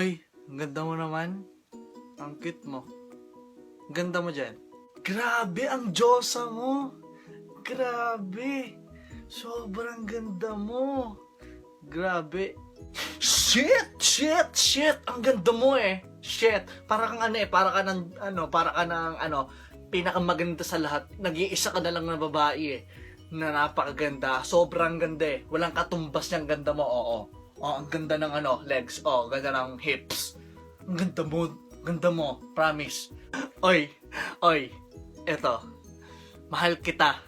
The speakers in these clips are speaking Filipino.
Uy, ang ganda mo naman. Ang cute mo. Ang ganda mo dyan. Grabe, ang Diyosa mo. Grabe. Sobrang ganda mo. Grabe. Shit! Ang ganda mo eh. Shit. Para kang para ka ng pinakamaganda sa lahat. Nag-iisa ka na lang na babae eh. Na napakaganda. Sobrang ganda eh. Walang katumbas niyang ganda mo, oo. Oh, ang ganda ng legs. Oh, ganda ng hips. Ang ganda mo. Ganda mo. Promise. Oy. Eto. Mahal kita.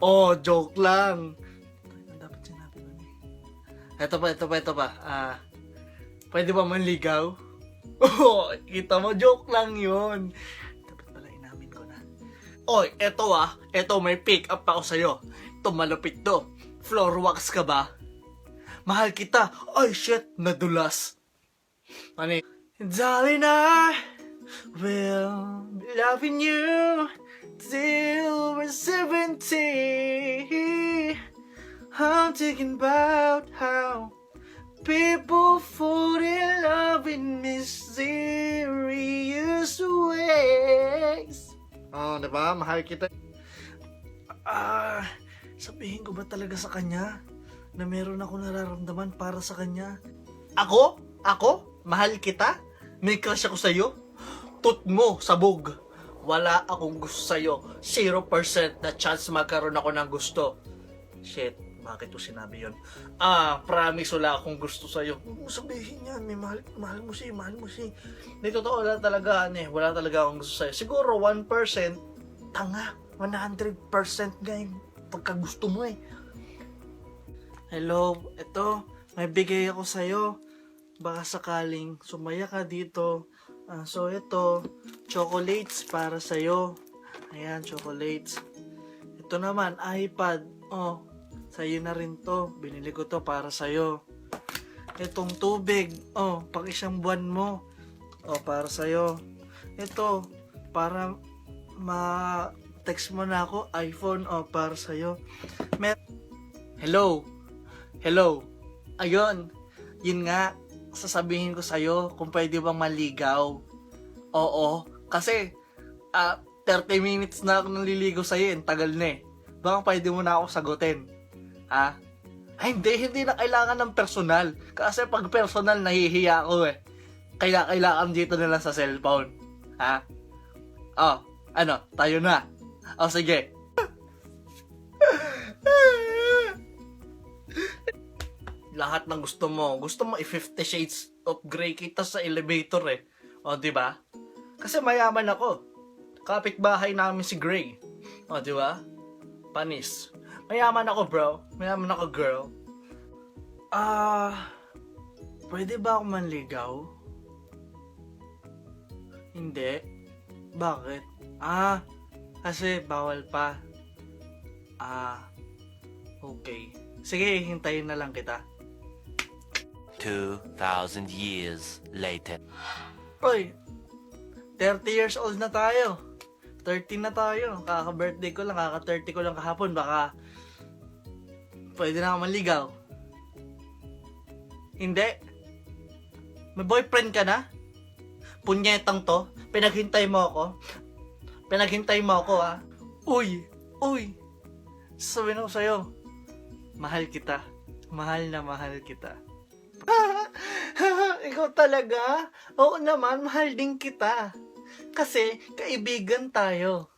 Oh, joke lang. Ano dapat sinabi nun eh? Ito pa. Pwede ba manligaw? Oh, kita mo, joke lang yun. Dapat pala inamin ko na. Oy, eto may pick up ako sa'yo. Ito malupit to. Floor wax ka ba? Mahal kita. Ay, shit, nadulas. Ano yun? Darling, I will be loving you till we're 70. I'm thinking about how people fall in love in mysterious ways. Oh, diba? Mahal kita. Sabihin ko ba talaga sa kanya na meron ako nararamdaman para sa kanya? Ako? Mahal kita? May crush ako sa'yo? Tut mo, sabog. Wala akong gusto sa'yo. 0% na chance magkaroon ako ng gusto. Shit, bakit ko sinabi yun? Promise wala akong gusto sa'yo. Huwag mo sabihin yan, may mahal mo siya. Hindi, totoo lang talaga, wala talaga akong gusto sa'yo. Siguro 1%, tanga, 100% nga yung pagkagusto mo eh. Hello, eto, may bigay ako sa'yo. Baka sakaling sumaya ka dito. So ito, chocolates para sa'yo. Ayan, chocolates. Ito naman, iPad. Oh, sa'yo na rin to. Binili ko to para sa'yo. Itong tubig. Oh, pang isang buwan mo. Oh, para sa'yo. Ito, para ma-text mo na ako, iPhone. Oh, para sa'yo. Hello. Ayun. Yun nga. Sasabihin ko sa'yo kung pwede bang maligaw. Oo. Kasi, 30 minutes na ako naliligaw sa'yo. Tagal na eh. Baka pwede mo na ako sagutin. Ha? Ay, hindi na kailangan ng personal. Kasi pag personal, nahihiya ako eh. Kaya kailangan dito na lang sa cellphone. Ha? Oh, tayo na. Oh, sige. Lahat ng gusto mo i-50 shades of gray kita sa elevator eh. O, di ba? Kasi mayaman ako. Kapitbahay namin si Gray. O, di ba? Panis. Mayaman ako, bro. Mayaman ako, girl. Pwede ba ako manligaw? Hindi. Bakit? Kasi bawal pa. Okay. Sige, hintayin na lang kita. 2,000 years later. Hoy, 30 years old na tayo. 13 na tayo. Kaka-birthday ko lang, kaka-30 ko lang kahapon. Baka pwede na ako manligaw. Hindi. May boyfriend ka na? Punyetang to. Pinaghintay mo ako, ha? Uy. Sasabihin ako sa'yo. Mahal kita. Mahal na mahal kita. Ikaw talaga? Oo naman, mahal din kita. Kasi kaibigan tayo.